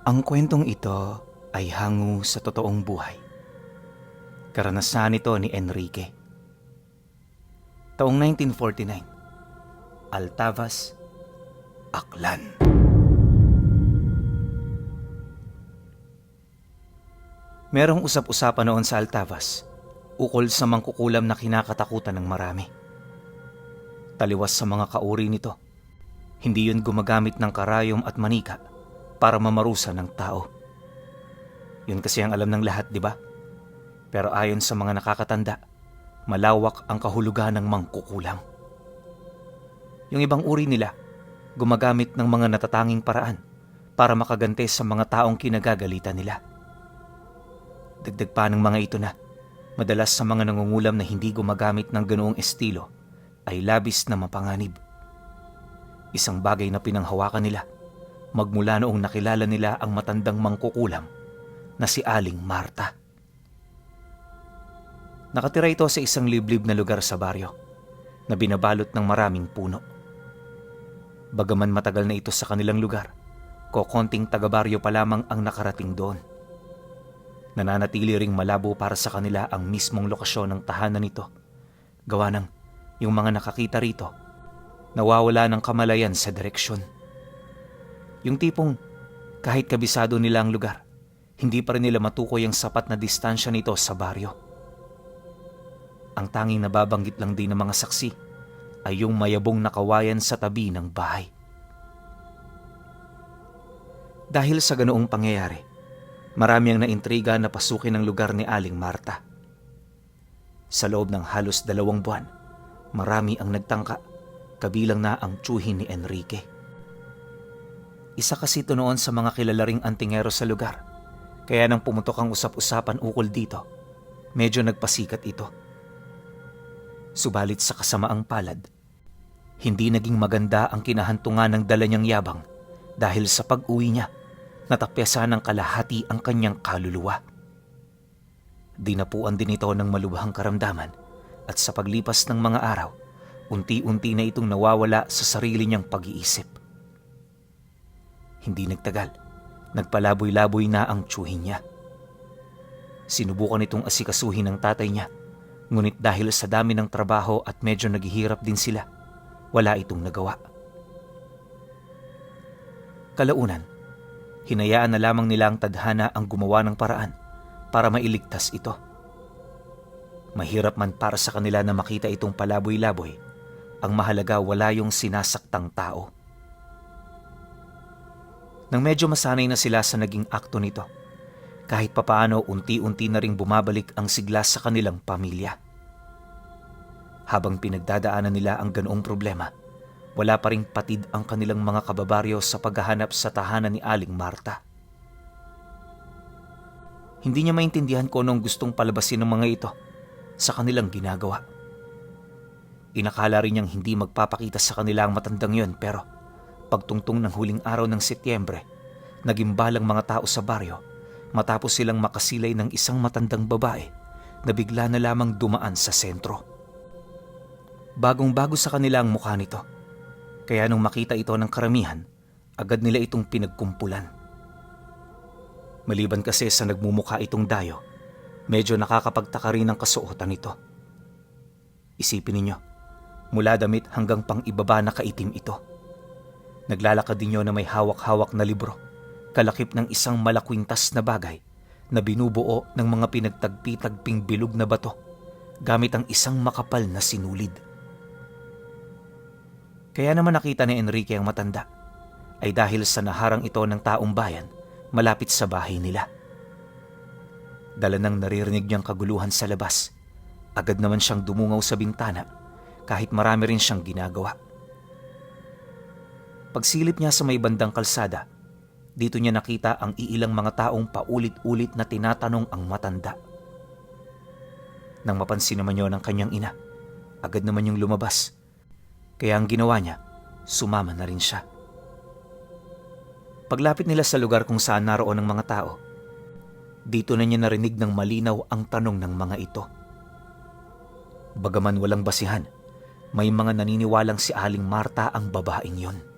Ang kwentong ito ay hango sa totoong buhay. Karanasan ito ni Enrique. Taong 1949, Altavas, Aklan. Merong usap-usapan noon sa Altavas ukol sa mangkukulam na kinakatakutan ng marami. Taliwas sa mga kauri nito, hindi yun gumagamit ng karayom at manika para mamarusa ng tao. Yun kasi ang alam ng lahat, di ba? Pero ayon sa mga nakakatanda, malawak ang kahulugan ng mangkukulam. Yung ibang uri nila, gumagamit ng mga natatanging paraan para makagante sa mga taong kinagagalitan nila. Dagdag pa ng mga ito na, madalas sa mga nangungulam na hindi gumagamit ng ganoong estilo ay labis na mapanganib. Isang bagay na pinanghawakan nila magmula noong nakilala nila ang matandang mangkukulam na si Aling Marta. Nakatira ito sa isang liblib na lugar sa baryo na binabalot ng maraming puno. Bagaman matagal na ito sa kanilang lugar, kokonting taga-baryo pa lamang ang nakarating doon. Nananatili ring malabo para sa kanila ang mismong lokasyon ng tahanan nito. Gawa ng yung mga nakakita rito, nawawala ng kamalayan sa direksyon. Yung tipong kahit kabisado nila ang lugar, hindi pa rin nila matukoy ang sapat na distansya nito sa baryo. Ang tanging nababanggit lang din ng mga saksi ay yung mayabong nakawayan sa tabi ng bahay. Dahil sa ganoong pangyayari, marami ang naintriga na pasukin ang lugar ni Aling Marta. Sa loob ng halos 2 buwan, marami ang nagtangka, kabilang na ang tiyuhin ni Enrique. Isa kasi ito noon sa mga kilalaring antingero sa lugar, kaya nang pumutok ang usap-usapan ukol dito, medyo nagpasikat ito. Subalit sa kasamaang palad, hindi naging maganda ang kinahantungan ng dala niyang yabang dahil sa pag-uwi niya, natapyasan ng kalahati ang kanyang kaluluwa. Dinapuan din ito ng malubhang karamdaman at sa paglipas ng mga araw, unti-unti na itong nawawala sa sarili niyang pag-iisip. Hindi nagtagal, nagpalaboy-laboy na ang tiyuhin niya. Sinubukan itong asikasuhin ng tatay niya, ngunit dahil sa dami ng trabaho at medyo naghihirap din sila, wala itong nagawa. Kalaunan, hinayaan na lamang nila ang tadhana ang gumawa ng paraan para mailigtas ito. Mahirap man para sa kanila na makita itong palaboy-laboy, ang mahalaga wala yung sinasaktang tao. Nang medyo masanay na sila sa naging akto nito, kahit papaano unti-unti na ring bumabalik ang sigla sa kanilang pamilya. Habang pinagdadaanan nila ang ganoong problema, wala pa ring patid ang kanilang mga kababaryo sa paghahanap sa tahanan ni Aling Marta. Hindi niya maintindihan kung anong gustong palabasin ng mga ito sa kanilang ginagawa. Inakala rin niyang hindi magpapakita sa kanila ang matandang yon, pero pagtungtong ng huling araw ng Setyembre, naging balang mga tao sa baryo matapos silang makasilay ng isang matandang babae na bigla na lamang dumaan sa sentro. Bagong-bago sa kanila ang mukha nito, kaya nung makita ito ng karamihan, agad nila itong pinagkumpulan. Maliban kasi sa nagmumukha itong dayo, medyo nakakapagtaka rin ang kasuotan nito. Isipin ninyo, mula damit hanggang pang ibaba na kaitim ito. Naglalakad din na may hawak-hawak na libro, kalakip ng isang malakwintas na bagay na binubuo ng mga pinagtagpi-tagping bilog na bato gamit ang isang makapal na sinulid. Kaya naman nakita ni Enrique ang matanda ay dahil sa naharang ito ng taong bayan malapit sa bahay nila. Dala nang naririnig niyang kaguluhan sa labas, agad naman siyang dumungaw sa bintana kahit marami rin siyang ginagawa. Pagsilip niya sa may bandang kalsada, dito niya nakita ang iilang mga taong paulit-ulit na tinatanong ang matanda. Nang mapansin naman yun ng kanyang ina, agad naman yung lumabas. Kaya ang ginawa niya, sumama na rin siya. Paglapit nila sa lugar kung saan naroon ang mga tao, dito na niya narinig ng malinaw ang tanong ng mga ito. Bagaman walang basihan, may mga naniniwalang si Aling Marta ang babaeng yon.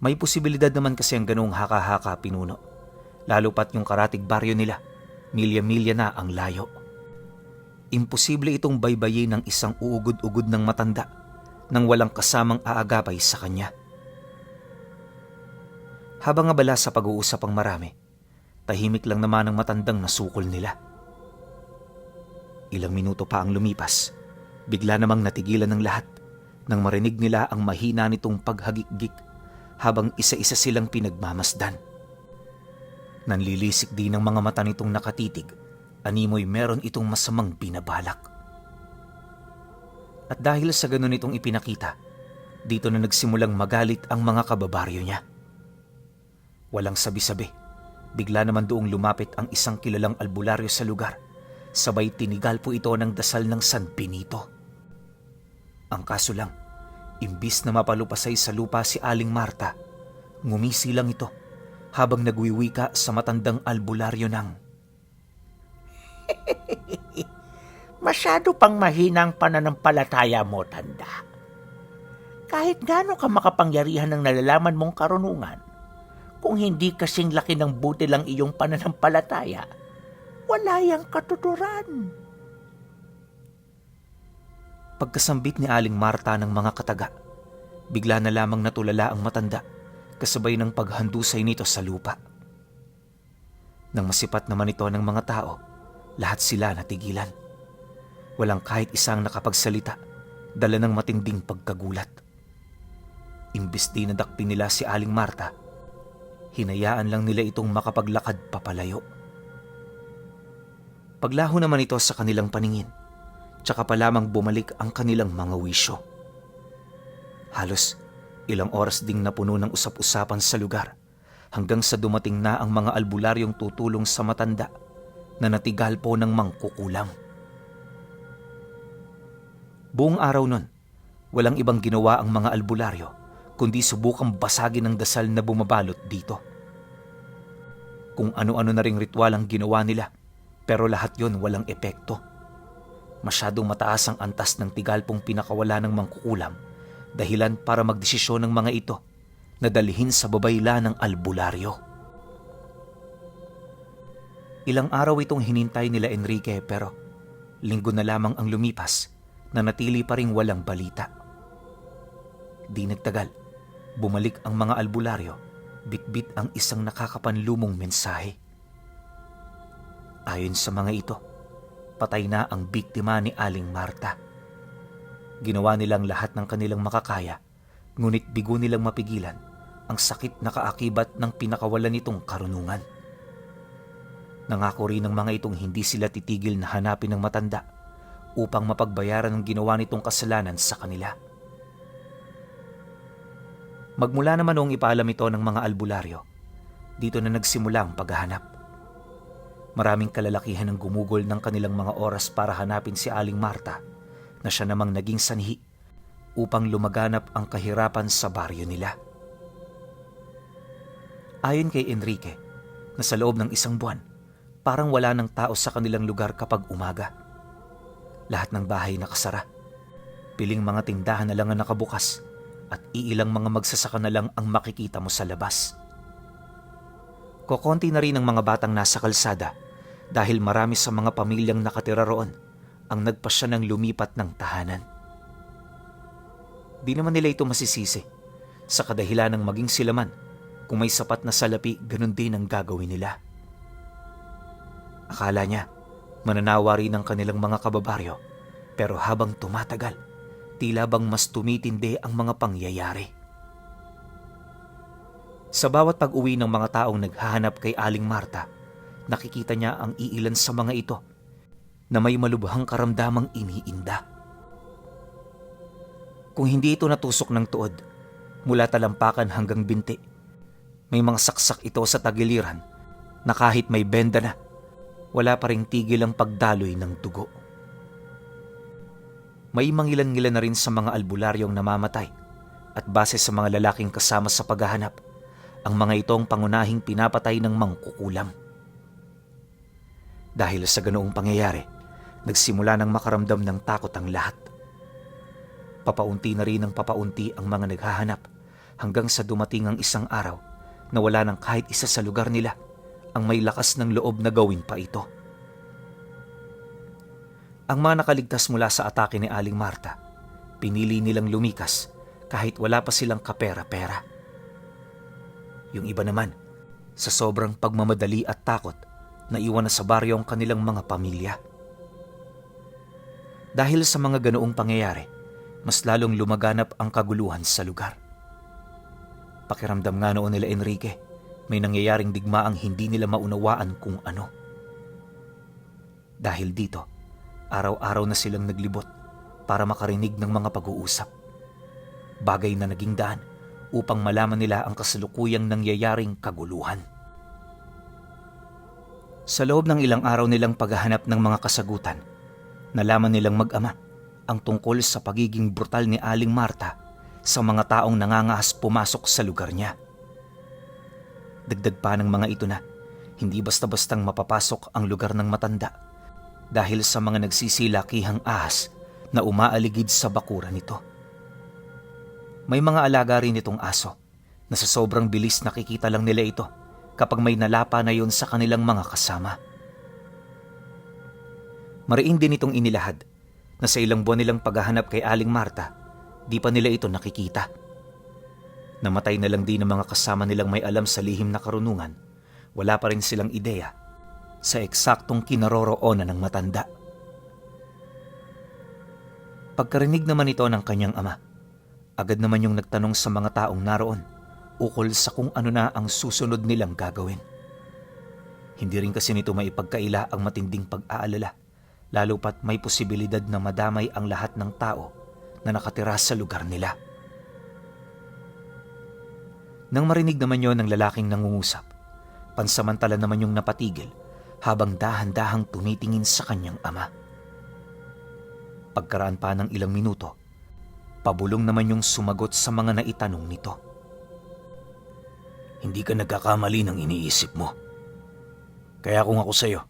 May posibilidad naman kasi ang ganoong haka-haka, Pinuno. Lalo pat yung karatig baryo nila, milya-milya na ang layo. Imposible itong baybayin ng isang uugod-ugod ng matanda nang walang kasamang aagapay sa kanya. Habang abala sa pag-uusap ang marami, tahimik lang naman ang matandang nasukol nila. Ilang minuto pa ang lumipas, bigla namang natigilan ng lahat nang marinig nila ang mahina nitong paghagikgik habang isa-isa silang pinagmamasdan. Nanlilisik din ang mga mata nitong nakatitig, animoy meron itong masamang binabalak. At dahil sa ganun itong ipinakita, dito na nagsimulang magalit ang mga kababaryo niya. Walang sabi-sabi, bigla naman doong lumapit ang isang kilalang albularyo sa lugar, sabay tinigal po ito ng dasal ng San Benito. Ang kaso lang, imbis na mapalupasay sa lupa si Aling Marta, ngumisi lang ito habang nagwiwika sa matandang albularyo ng, Masyado pang mahina ang pananampalataya mo, tanda. Kahit gaano ka makapangyarihan ng nalalaman mong karunungan, kung hindi kasing laki ng butil ang iyong pananampalataya, wala yang katuturan. Pagkasambit ni Aling Marta ng mga kataga, bigla na lamang natulala ang matanda kasabay ng paghandusay nito sa lupa. Nang masipat naman ito ng mga tao, lahat sila natigilan. Walang kahit isang nakapagsalita, dala ng matinding pagkagulat. Imbis di nadakpin nila si Aling Marta, hinayaan lang nila itong makapaglakad papalayo. Paglaho naman ito sa kanilang paningin, tsaka pa lamang bumalik ang kanilang mga wisyo. Halos ilang oras ding napuno ng usap-usapan sa lugar hanggang sa dumating na ang mga albularyong tutulong sa matanda na natigal po ng mangkukulam. Buong araw nun, walang ibang ginawa ang mga albularyo kundi subukang basagin ng dasal na bumabalot dito. Kung ano-ano na ring ritual ang ginawa nila, pero lahat yon walang epekto. Masyadong mataas ang antas ng tigalpong pinakawala ng mangkukulam, dahilan para magdesisyon ng mga ito na dalhin sa babayla ng albularyo. Ilang araw itong hinintay nila Enrique pero linggo na lamang ang lumipas na natili pa ring walang balita. Di nagtagal, bumalik ang mga albularyo, bitbit ang isang nakakapanlumong mensahe. Ayon sa mga ito, patay na ang biktima ni Aling Marta. Ginawa nilang lahat ng kanilang makakaya, ngunit bigo nilang mapigilan ang sakit na kaakibat ng pinakawalan nitong karunungan. Nangako rin ng mga itong hindi sila titigil na hanapin ng matanda upang mapagbayaran ang ginawa nitong kasalanan sa kanila. Magmula naman noong ipaalam ito ng mga albularyo, dito na nagsimula ang paghahanap. Maraming kalalakihan ang gumugol ng kanilang mga oras para hanapin si Aling Marta na siya namang naging sanhi upang lumaganap ang kahirapan sa baryo nila. Ayon kay Enrique, na sa loob ng isang buwan, parang wala ng tao sa kanilang lugar kapag umaga. Lahat ng bahay nakasara. Piling mga tindahan na lang ang nakabukas at iilang mga magsasaka na lang ang makikita mo sa labas. Kokonti na rin ang mga batang nasa kalsada dahil marami sa mga pamilyang nakatira roon ang nagpasya ng lumipat ng tahanan. Di naman nila ito masisisi sa kadahilan ng maging sila man, kung may sapat na salapi, ganun din ang gagawin nila. Akala niya mananawa rin ang kanilang mga kababaryo, pero habang tumatagal, tila bang mas tumitindi ang mga pangyayari. Sa bawat pag-uwi ng mga taong naghahanap kay Aling Marta, nakikita niya ang iilan sa mga ito na may malubhang karamdamang iniinda. Kung hindi ito natusok ng tuod, mula talampakan hanggang binti, may mga saksak ito sa tagiliran na kahit may benda na, wala pa ring tigil ang pagdaloy ng dugo. May mangilan-ngilan na rin sa mga albularyong namamatay at base sa mga lalaking kasama sa paghahanap, ang mga itong pangunahing pinapatay ng mangkukulam. Dahil sa ganoong pangyayari, nagsimula ng makaramdam ng takot ang lahat. Papaunti na rin ang papaunti ang mga naghahanap hanggang sa dumating ang isang araw na wala ng kahit isa sa lugar nila ang may lakas ng loob na gawin pa ito. Ang mga nakaligtas mula sa atake ni Aling Marta, pinili nilang lumikas kahit wala pa silang kapera-pera. Yung iba naman, sa sobrang pagmamadali at takot, naiwan na sa baryo ang kanilang mga pamilya. Dahil sa mga ganoong pangyayari, mas lalong lumaganap ang kaguluhan sa lugar. Pakiramdam nga noon nila Enrique, may nangyayaring digmaang hindi nila maunawaan kung ano. Dahil dito, araw-araw na silang naglibot para makarinig ng mga pag-uusap. Bagay na naging daan upang malaman nila ang kasalukuyang nangyayaring kaguluhan. Sa loob ng ilang araw nilang paghahanap ng mga kasagutan, nalaman nilang mag-ama ang tungkol sa pagiging brutal ni Aling Marta sa mga taong nangangahas pumasok sa lugar niya. Dagdag pa ng mga ito na hindi basta-bastang mapapasok ang lugar ng matanda dahil sa mga nagsisilakihang ahas na umaaligid sa bakuran nito. May mga alaga rin itong aso na sa sobrang bilis nakikita lang nila ito kapag may nalapa na yon sa kanilang mga kasama. Mariin din itong inilahad na sa ilang buwan nilang paghahanap kay Aling Marta, di pa nila ito nakikita. Namatay na lang din ang mga kasama nilang may alam sa lihim na karunungan, wala pa rin silang ideya sa eksaktong kinaroroonan ng matanda. Pagkarinig naman ito ng kanyang ama, agad naman yung nagtanong sa mga taong naroon ukol sa kung ano na ang susunod nilang gagawin. Hindi rin kasi nito maipagkaila ang matinding pag-aalala, lalo pat may posibilidad na madamay ang lahat ng tao na nakatira sa lugar nila. Nang marinig naman yon ng lalaking nangungusap, pansamantala naman yung napatigil habang dahan-dahang tumitingin sa kanyang ama. Pagkaraan pa ng ilang minuto, pabulong naman yung sumagot sa mga naitanong nito. Hindi ka nagkakamali ng iniisip mo. Kaya kung ako sa'yo,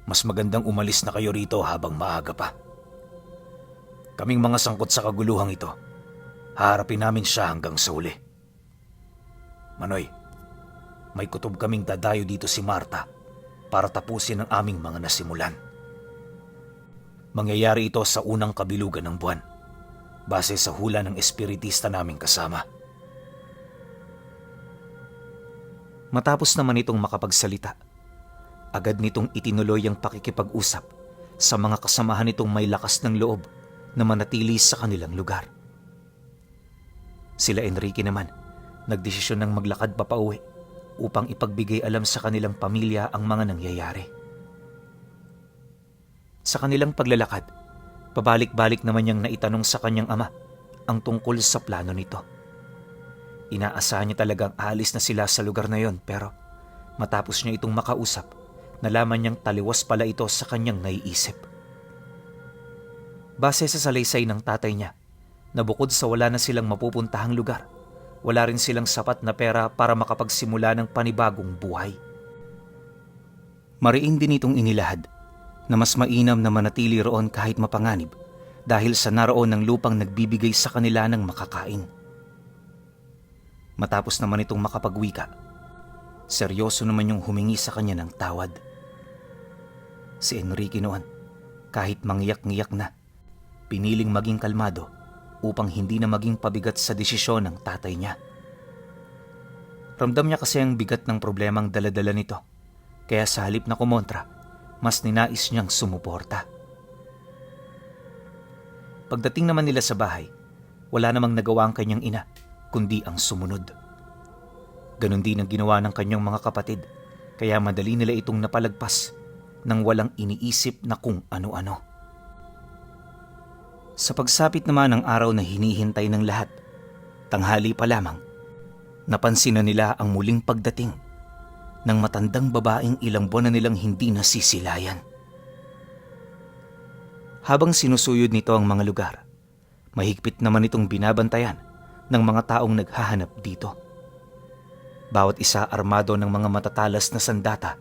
mas magandang umalis na kayo rito habang maaga pa. Kaming mga sangkot sa kaguluhang ito, haharapin namin siya hanggang sa huli. Manoy, may kutob kaming dadayo dito si Marta para tapusin ang aming mga nasimulan. Mangyayari ito sa unang kabilugan ng buwan, base sa hula ng espiritista naming kasama. Matapos naman itong makapagsalita, agad nitong itinuloy ang pakikipag-usap sa mga kasamahan nitong may lakas ng loob na manatili sa kanilang lugar. Sila Enrique naman, nagdesisyon ng maglakad papauwi upang ipagbigay alam sa kanilang pamilya ang mga nangyayari. Sa kanilang paglalakad, pabalik-balik naman niyang naitanong sa kanyang ama ang tungkol sa plano nito. Inaasahan niya talagang aalis na sila sa lugar na yon, pero matapos niya itong makausap, nalaman niyang taliwas pala ito sa kanyang naiisip. Base sa salaysay ng tatay niya, na bukod sa wala na silang mapupuntahang lugar, wala rin silang sapat na pera para makapagsimula ng panibagong buhay. Mariin din itong inilahad na mas mainam na manatili roon kahit mapanganib dahil sa naroon ng lupang nagbibigay sa kanila ng makakain. Matapos naman itong makapagwika, seryoso naman yung humingi sa kanya ng tawad. Si Enrique noon, kahit mangyak-ngiyak na, piniling maging kalmado upang hindi na maging pabigat sa desisyon ng tatay niya. Ramdam niya kasi ang bigat ng problemang dala-dala nito, kaya sa halip na kumontra, mas ninais niyang sumuporta. Pagdating naman nila sa bahay, wala namang nagawa ang kanyang ina, kundi ang sumunod. Ganon din ang ginawa ng kanyang mga kapatid, kaya madali nila itong napalagpas nang walang iniisip na kung ano-ano. Sa pagsapit naman ng araw na hinihintay ng lahat, tanghali pa lamang, napansin na nila ang muling pagdating ng matandang babaeng ilang buwan na nilang hindi nasisilayan. Habang sinusuyod nito ang mga lugar, mahigpit naman itong binabantayan ng mga taong naghahanap dito. Bawat isa armado ng mga matatalas na sandata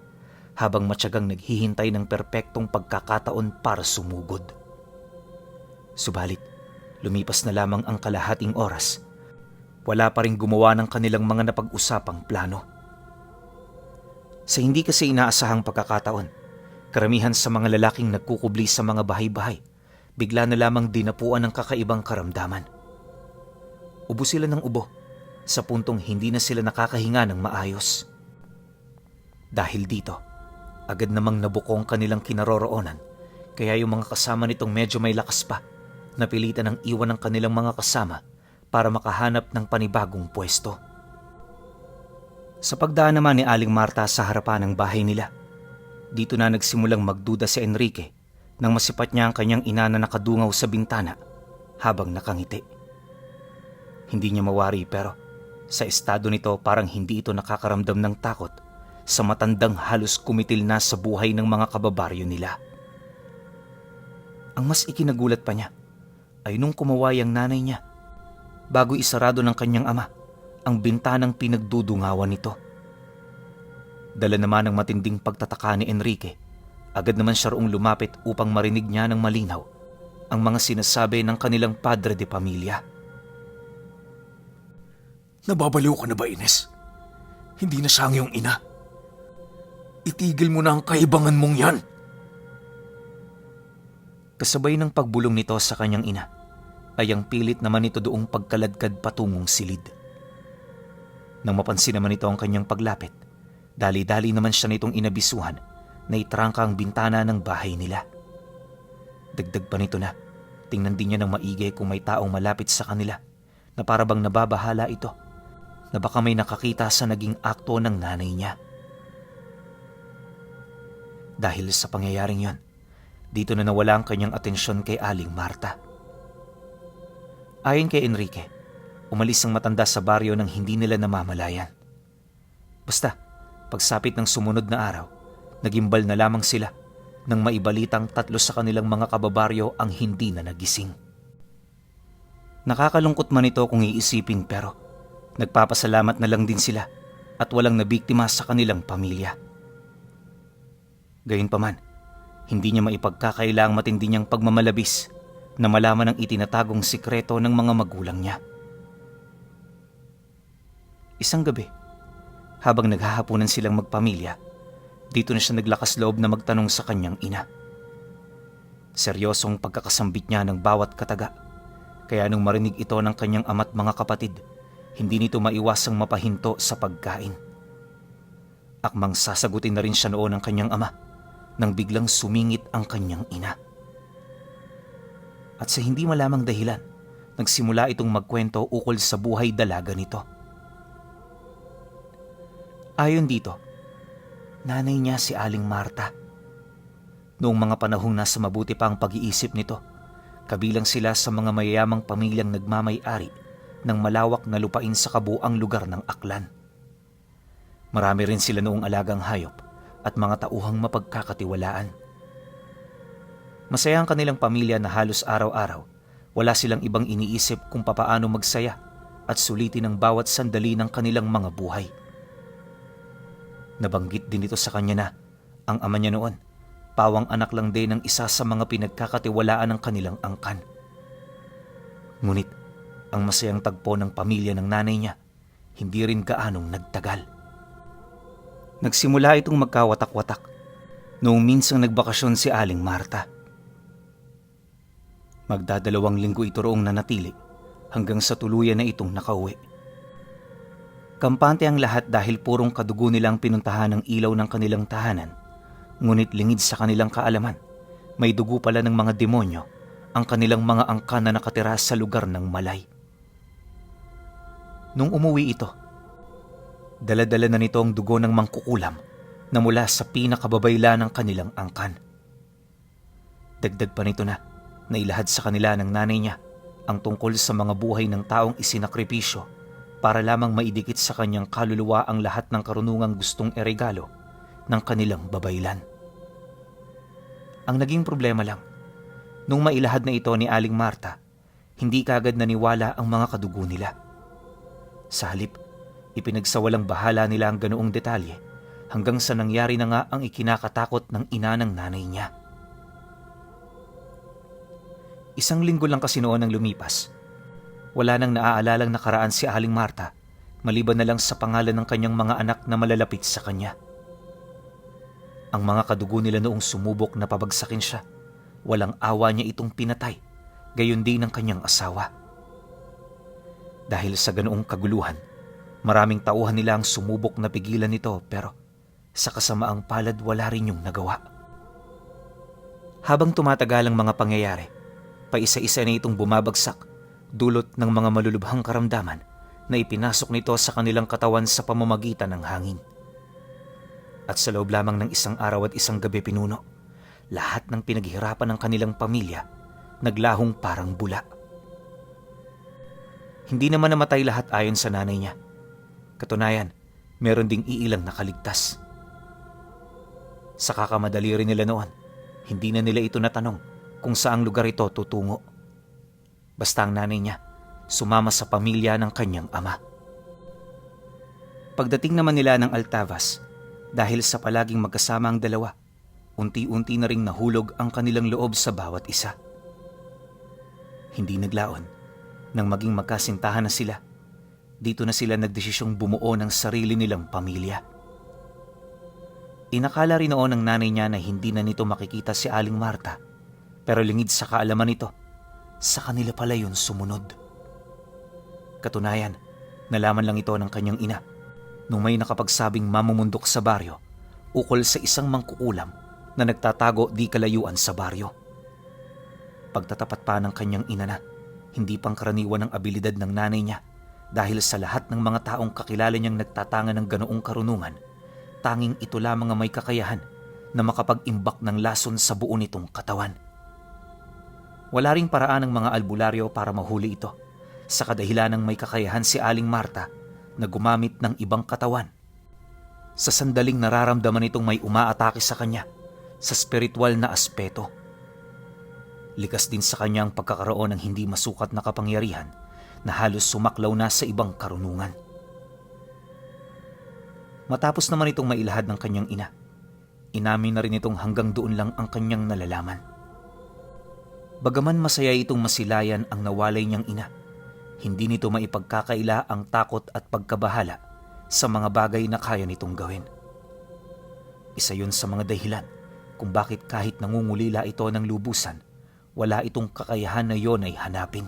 habang matyagang naghihintay ng perpektong pagkakataon para sumugod. Subalit, lumipas na lamang ang kalahating oras wala pa rin gumawa ng kanilang mga napag-usapang plano. Sa hindi kasi inaasahang pagkakataon, karamihan sa mga lalaking nagkukubli sa mga bahay-bahay, bigla na lamang dinapuan ng kakaibang karamdaman. Ubo sila ng ubo, sa puntong hindi na sila nakakahinga ng maayos. Dahil dito, agad namang nabukong kanilang kinaroroonan, kaya yung mga kasama nitong medyo may lakas pa, napilitan ng iwan ng kanilang mga kasama para makahanap ng panibagong pwesto. Sa pagdaan naman ni Aling Marta sa harapan ng bahay nila, dito na nagsimulang magduda si Enrique nang masipat niya ang kanyang ina na nakadungaw sa bintana habang nakangiti. Hindi niya mawari pero sa estado nito parang hindi ito nakakaramdam ng takot sa matandang halos kumitil na sa buhay ng mga kababaryo nila. Ang mas ikinagulat pa niya ay nung kumaway ang nanay niya bago isarado ng kanyang ama ang bintanang pinagdudungawan nito. Dala naman ng matinding pagtataka ni Enrique, agad naman siya roong lumapit upang marinig niya ng malinaw ang mga sinasabi ng kanilang padre de pamilya. Nababaliw ka na ba, Ines? Hindi na siya ang iyong ina. Itigil mo na ang kaibangan mong yan. Kasabay ng pagbulong nito sa kanyang ina, ay ang pilit naman ito doong pagkaladkad patungong silid. Nang mapansin naman ito ang kanyang paglapit, dali-dali naman siya nitong inabisuhan na itrangka ang bintana ng bahay nila. Dagdag pa nito na, tingnan din niya ng maigi kung may taong malapit sa kanila na parabang nababahala ito na baka may nakakita sa naging akto ng nanay niya. Dahil sa pangyayaring yon, dito na nawala ang kanyang atensyon kay Aling Marta. Ayon kay Enrique, umalis ang matanda sa baryo nang hindi nila namamalayan. Basta, pagsapit ng sumunod na araw, nagimbal na lamang sila nang maibalitang 3 sa kanilang mga kababaryo ang hindi na nagising. Nakakalungkot man ito kung iisipin pero nagpapasalamat na lang din sila at walang nabiktima sa kanilang pamilya. Gayunpaman, hindi niya maipagkakaila ang matindi niyang pagmamalabis na malaman ang itinatagong sikreto ng mga magulang niya. Isang gabi, habang naghahapunan silang magpamilya, dito na siya naglakas loob na magtanong sa kanyang ina. Seryosong pagkakasambit niya ng bawat kataga, kaya nung marinig ito ng kanyang ama't mga kapatid, hindi nito maiwasang mapahinto sa pagkain. Akmang sasagutin na rin siya noon ng kanyang ama nang biglang sumingit ang kanyang ina. At sa hindi malamang dahilan, nagsimula itong magkwento ukol sa buhay dalaga nito. Ayon dito, nanay niya si Aling Marta. Noong mga panahong nasa mabuti pa ang pag-iisip nito, kabilang sila sa mga mayayamang pamilyang nagmamay-ari ng malawak na lupain sa kabuang lugar ng Aklan. Marami rin sila noong alagang hayop at mga tauhang mapagkakatiwalaan. Masaya ang kanilang pamilya na halos araw-araw, wala silang ibang iniisip kung papaano magsaya at sulitin ang bawat sandali ng kanilang mga buhay. Nabanggit din ito sa kanya na ang ama niya noon, pawang anak lang din ng isa sa mga pinagkakatiwalaan ng kanilang angkan. Ngunit ang masayang tagpo ng pamilya ng nanay niya, hindi rin gaanong nagtagal. Nagsimula itong magkawatak-watak noong minsang nagbakasyon si Aling Marta. Magdadalawang linggo ito roong nanatili hanggang sa tuluyan na itong nakauwi. Kampante ang lahat dahil purong kadugo nilang pinuntahan ng ilaw ng kanilang tahanan, ngunit lingid sa kanilang kaalaman, may dugo pala ng mga demonyo ang kanilang mga angkan na nakatira sa lugar ng Malay. Nung umuwi ito, dala-dala na nito ang dugo ng mangkukulam na mula sa pinakababayla ng kanilang angkan. Dagdag pa nito na nailahad sa kanila ng nanay niya ang tungkol sa mga buhay ng taong isinakripisyo para lamang maidikit sa kanyang kaluluwa ang lahat ng karunungang gustong eregalo ng kanilang babaylan. Ang naging problema lang, nung mailahad na ito ni Aling Marta, hindi kaagad naniwala ang mga kadugo nila. Sa halip, ipinagsawalang bahala nila ang ganoong detalye hanggang sa nangyari na nga ang ikinakatakot ng ina ng nanay niya. 1 linggo lang kasi noon ang lumipas. Wala nang naaalalang nakaraan si Aling Marta, maliban na lang sa pangalan ng kanyang mga anak na malalapit sa kanya. Ang mga kadugo nila noong sumubok na pabagsakin siya, walang awa niya itong pinatay, gayon din ng kanyang asawa. Dahil sa ganoong kaguluhan, maraming tauhan nila ang sumubok na pigilan nito pero sa kasamaang palad wala rin yung nagawa. Habang tumatagal ang mga pangyayari, paisa-isa na itong bumabagsak dulot ng mga malulubhang karamdaman na ipinasok nito sa kanilang katawan sa pamamagitan ng hangin. At sa loob lamang ng isang araw at isang gabi pinuno, lahat ng pinaghirapan ng kanilang pamilya naglahong parang bula. Hindi naman namatay lahat ayon sa nanay niya. Katunayan, meron ding iilang nakaligtas. Sa kakamadali rin nila noon, hindi na nila ito natanong kung saang lugar ito tutungo. Basta ang nanay niya, sumama sa pamilya ng kanyang ama. Pagdating naman nila ng Altavas, dahil sa palaging magkasama ang dalawa, unti-unti na ring nahulog ang kanilang loob sa bawat isa. Hindi naglaon, nang maging magkasintahan na sila, dito na sila nagdesisyong bumuo ng sarili nilang pamilya. Inakala rin noon ng nanay niya na hindi na nito makikita si Aling Marta, pero lingid sa kaalaman nito, sa kanila pala yun sumunod. Katunayan, nalaman lang ito ng kanyang ina nung may nakapagsabing mamumundok sa baryo ukol sa isang mangkukulam na nagtatago di kalayuan sa baryo. Pagtatapat pa ng kanyang ina na hindi pangkaraniwan ang abilidad ng nanay niya dahil sa lahat ng mga taong kakilala niyang nagtatanga ng ganoong karunungan, tanging ito lamang ang may kakayahan na makapag-imbak ng lason sa buo nitong katawan. Wala ring paraan ng mga albularyo para mahuli ito sa kadahilan ng may kakayahan si Aling Marta na gumamit ng ibang katawan. Sa sandaling nararamdaman itong may umaatake sa kanya sa spiritual na aspeto. Likas din sa kanya ang pagkakaroon ng hindi masukat na kapangyarihan na halos sumaklaw na sa ibang karunungan. Matapos naman itong mailahad ng kanyang ina, inamin na rin itong hanggang doon lang ang kanyang nalalaman. Bagaman masaya itong masilayan ang nawalay niyang ina, hindi nito maipagkakaila ang takot at pagkabahala sa mga bagay na kaya nitong gawin. Isa yun sa mga dahilan kung bakit kahit nangungulila ito ng lubusan, wala itong kakayahan na yon ay hanapin.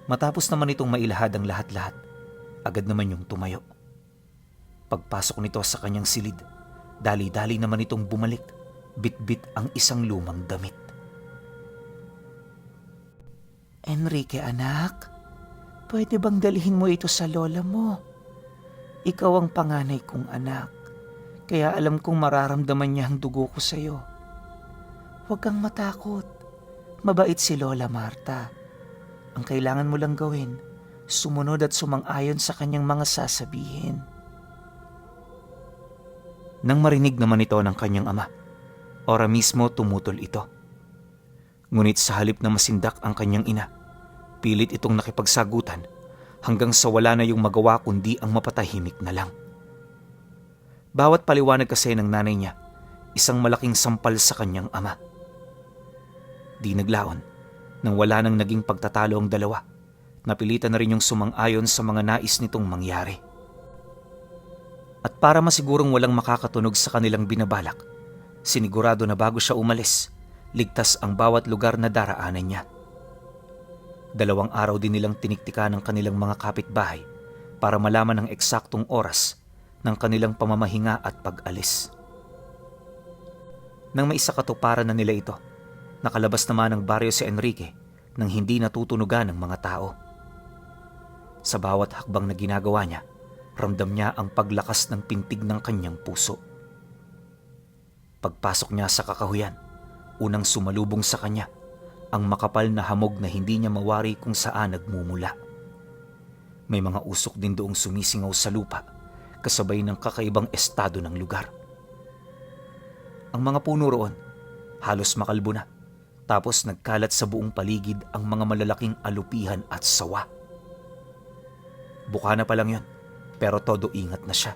Matapos naman itong mailahad ang lahat-lahat, agad naman yung tumayo. Pagpasok nito sa kanyang silid, dali-dali naman itong bumalik, bit-bit ang isang lumang damit. Enrique anak, pwede bang dalhin mo ito sa lola mo? Ikaw ang panganay kong anak, kaya alam kong mararamdaman niya ang dugo ko sa iyo. Huwag kang matakot, mabait si Lola Marta. Ang kailangan mo lang gawin, sumunod at sumang-ayon sa kanyang mga sasabihin. Nang marinig naman ito ng kanyang ama, ora mismo tumutol ito. Ngunit sa halip na masindak ang kanyang ina, pilit itong nakipagsagutan hanggang sa wala na yung magawa kundi ang mapatahimik na lang. Bawat paliwanag kasi ng nanay niya, isang malaking sampal sa kanyang ama. Di naglaon, nang wala nang naging pagtatalo ang dalawa, napilitan na rin yung sumang-ayon sa mga nais nitong mangyari. At para masigurong walang makakatunog sa kanilang binabalak, sinigurado na bago siya umalis, ligtas ang bawat lugar na daraanan niya. 2 araw din nilang tiniktika ng kanilang mga kapitbahay para malaman ang eksaktong oras ng kanilang pamamahinga at pag-alis. Nang maisakatuparan na nila ito, nakalabas naman ng baryo si Enrique nang hindi natutunugan ng mga tao. Sa bawat hakbang na ginagawa niya, ramdam niya ang paglakas ng pintig ng kanyang puso. Pagpasok niya sa kakahuyan, unang sumalubong sa kanya ang makapal na hamog na hindi niya mawari kung saan nagmumula. May mga usok din doong sumisingaw sa lupa, kasabay ng kakaibang estado ng lugar. Ang mga puno roon, halos makalbo na, tapos nagkalat sa buong paligid ang mga malalaking alupihan at sawa. Buka na pa lang yun, pero todo ingat na siya.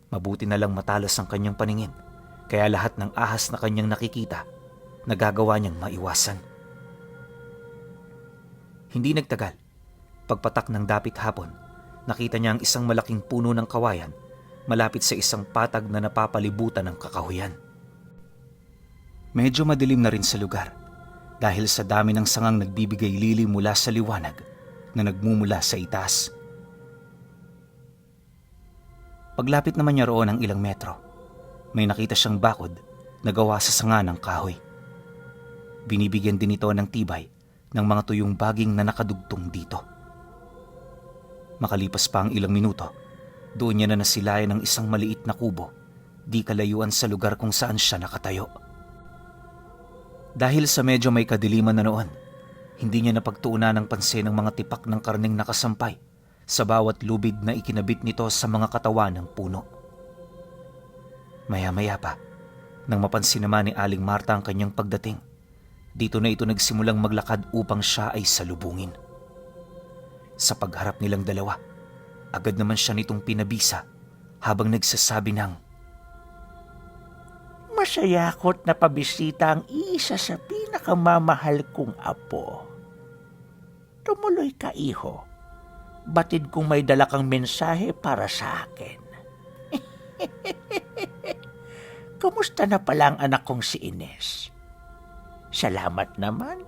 Mabuti na lang matalas ang kanyang paningin, kaya lahat ng ahas na kanyang nakikita, nagagawa niyang maiwasan. Hindi nagtagal. Pagpatak ng dapit hapon, nakita niya ang isang malaking puno ng kawayan malapit sa isang patag na napapalibutan ng kakahuyan. Medyo madilim na rin sa lugar dahil sa dami ng sangang nagbibigay lili mula sa liwanag na nagmumula sa itaas. Paglapit naman niya roon ng ilang metro, may nakita siyang bakod na gawa sa sanga ng kahoy. Binibigyan din ito ng tibay ng mga tuyong baging na nakadugtong dito. Makalipas pa ang ilang minuto, doon niya na nasilayan ng isang maliit na kubo, di kalayuan sa lugar kung saan siya nakatayo. Dahil sa medyo may kadiliman na noon, hindi niya napagtuunan ng pansin ang mga tipak ng karneng nakasampay sa bawat lubid na ikinabit nito sa mga katawan ng puno. Maya-maya pa, nang mapansin naman ni Aling Marta ang kanyang pagdating, dito na ito nagsimulang maglakad upang siya ay salubungin. Sa pagharap nilang dalawa, agad naman siya nitong pinabisa habang nagsasabi ng, Masaya ako't napabisita ang isa sa pinakamamahal kong apo. Tumuloy ka, iho. Batid kung may dala kang mensahe para sa akin. Kumusta na pala ang anak kong si Ines? Salamat naman.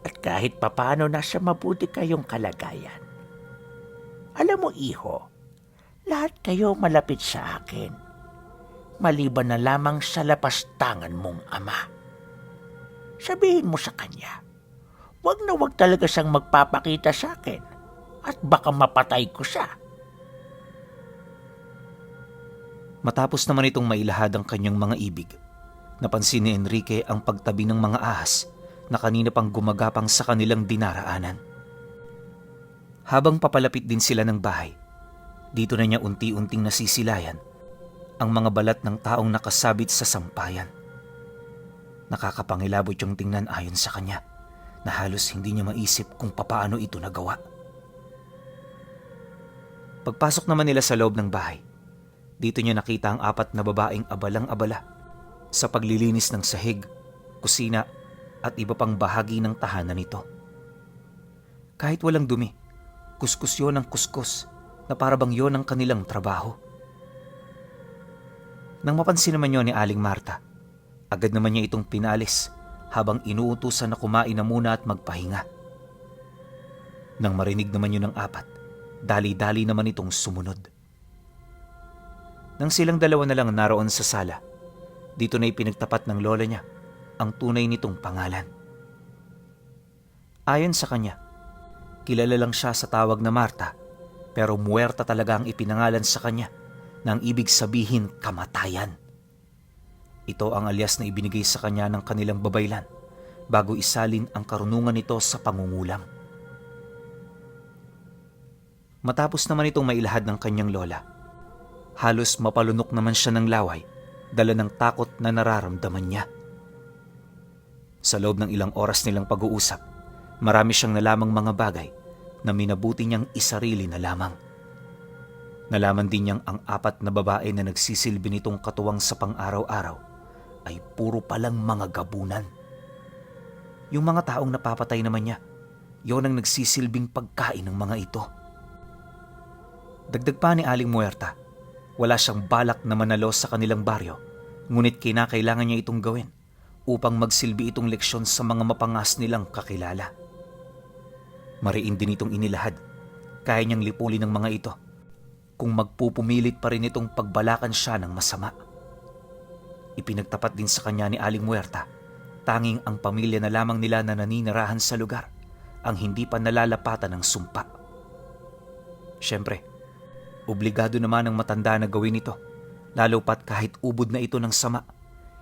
At kahit papano nasa mabuti kayong kalagayan. Alam mo, iho, lahat kayo malapit sa akin. Maliban na lamang sa lapastangan mong ama. Sabihin mo sa kanya, wag na wag talaga siyang magpapakita sa akin at baka mapatay ko siya. Matapos naman itong mailahad ang kanyang mga ibig, napansin ni Enrique ang pagtabi ng mga ahas na kanina pang gumagapang sa kanilang dinaraanan. Habang papalapit din sila ng bahay, dito na niya unti-unting nasisilayan ang mga balat ng taong nakasabit sa sampayan. Nakakapangilabot yung tingnan ayon sa kanya na halos hindi niya maisip kung papaano ito nagawa. Pagpasok naman nila sa loob ng bahay, dito niya nakita ang 4 na babaeng abalang-abala sa paglilinis ng sahig, kusina at iba pang bahagi ng tahanan nito. Kahit walang dumi, kuskus yun ang kuskus na parabang yon ang kanilang trabaho. Nang mapansin naman yun ni Aling Marta, agad naman niya itong pinalis habang inuutusan na kumain na muna at magpahinga. Nang marinig naman yun ng 4, dali-dali naman itong sumunod. Nang silang dalawa na lang naroon sa sala, dito na ipinagtapat ng lola niya ang tunay nitong pangalan. Ayon sa kanya, kilala lang siya sa tawag na Marta, pero muerta talaga ang ipinangalan sa kanya nang ibig sabihin kamatayan. Ito ang alias na ibinigay sa kanya ng kanilang babaylan bago isalin ang karunungan nito sa pangungulam. Matapos naman itong mailahad ng kanyang lola, halos mapalunok naman siya ng laway, dala ng takot na nararamdaman niya. Sa loob ng ilang oras nilang pag-uusap, marami siyang nalamang mga bagay na minabuti niyang isarili na lamang. Nalaman din niyang ang 4 na babae na nagsisilbi nitong katuwang sa pang-araw-araw ay puro palang mga gabunan. Yung mga taong napapatay naman niya, yon ang nagsisilbing pagkain ng mga ito. Dagdag pa ni Aling Muerta, wala siyang balak na manalo sa kanilang baryo, ngunit kinakailangan niya itong gawin upang magsilbi itong leksyon sa mga mapangas nilang kakilala. Mariin din itong inilahad, kaya niyang lipulin ng mga ito kung magpupumilit pa rin itong pagbalakan siya ng masama. Ipinagtapat din sa kanya ni Aling Muerta, tanging ang pamilya na lamang nila na naninirahan sa lugar ang hindi pa nalalapatan ng sumpa. Siyempre, obligado naman ang matanda na gawin ito, lalo pat kahit ubod na ito ng sama,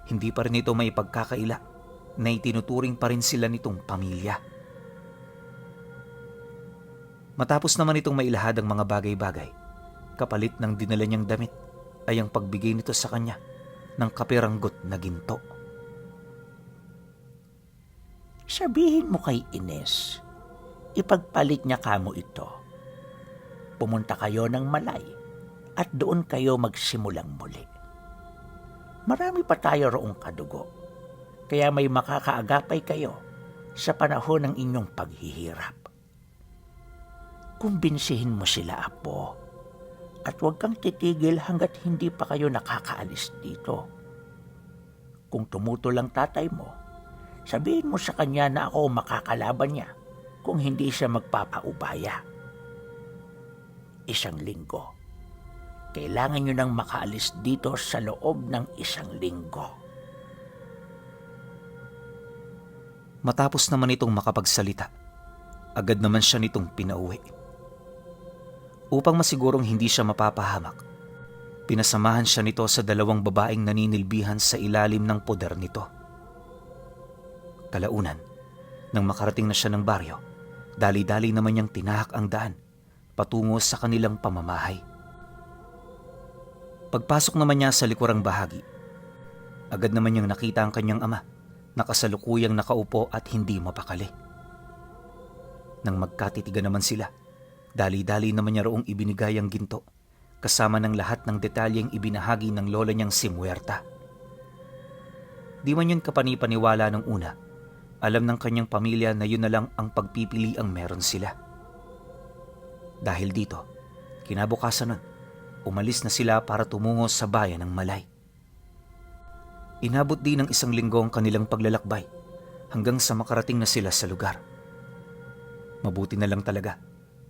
hindi pa rin ito may pagkakaila na itinuturing pa rin sila nitong pamilya. Matapos naman itong mailahad ang mga bagay-bagay, kapalit ng dinala niyang damit ay ang pagbigay nito sa kanya ng kapiranggot na ginto. Sabihin mo kay Ines, ipagpalit niya kamo ito. Pumunta kayo ng Malay at doon kayo magsimulang muli. Marami pa tayo roong kadugo, kaya may makakaagapay kayo sa panahon ng inyong paghihirap. Kumbinsihin mo sila, Apo. At huwag kang titigil hanggat hindi pa kayo nakakaalis dito. Kung tumuto lang tatay mo, sabihin mo sa kanya na ako makakalaban niya kung hindi siya magpapaubaya. 1 linggo. Kailangan nyo nang makaalis dito sa loob ng 1 linggo. Matapos naman itong makapagsalita, agad naman siya nitong pinauwi. Upang masigurong hindi siya mapapahamak, pinasamahan siya nito sa 2 babaeng naninilbihan sa ilalim ng poder nito. Kalaunan, nang makarating na siya ng baryo, dali-dali naman niyang tinahak ang daan patungo sa kanilang pamamahay. Pagpasok naman niya sa likurang bahagi, agad naman niyang nakita ang kanyang ama na kasalukuyang nakaupo at hindi mapakali. Nang magkatitigan naman sila, dali-dali naman niya roong ibinigay ang ginto kasama ng lahat ng detalyeng ibinahagi ng lola niyang si Muerta. Di man yun kapanipaniwala ng una, alam ng kanyang pamilya na yun na lang ang pagpipili ang meron sila. Dahil dito, kinabukasan nun, umalis na sila para tumungo sa bayan ng Malay. Inabot din ng 1 linggo ang kanilang paglalakbay hanggang sa makarating na sila sa lugar. Mabuti na lang talaga,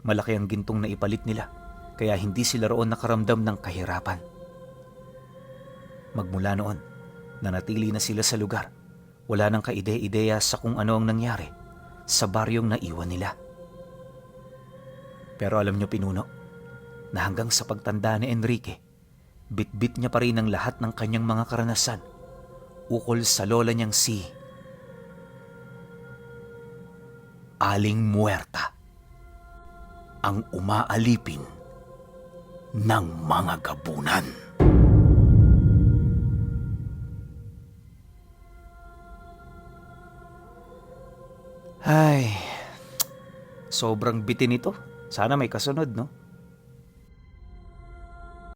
malaki ang gintong na ipalit nila kaya hindi sila roon nakaramdam ng kahirapan. Magmula noon, nanatili na sila sa lugar. Wala nang kaide-ideya sa kung ano ang nangyari sa baryong naiwan nila. Pero alam niyo, Pinuno, na hanggang sa pagtanda ni Enrique, bit-bit niya pa rin ang lahat ng kanyang mga karanasan ukol sa lola niyang si Aling Muerta, ang umaalipin ng mga gabunan. Ay, sobrang bitin ito. Sana may kasunod, no?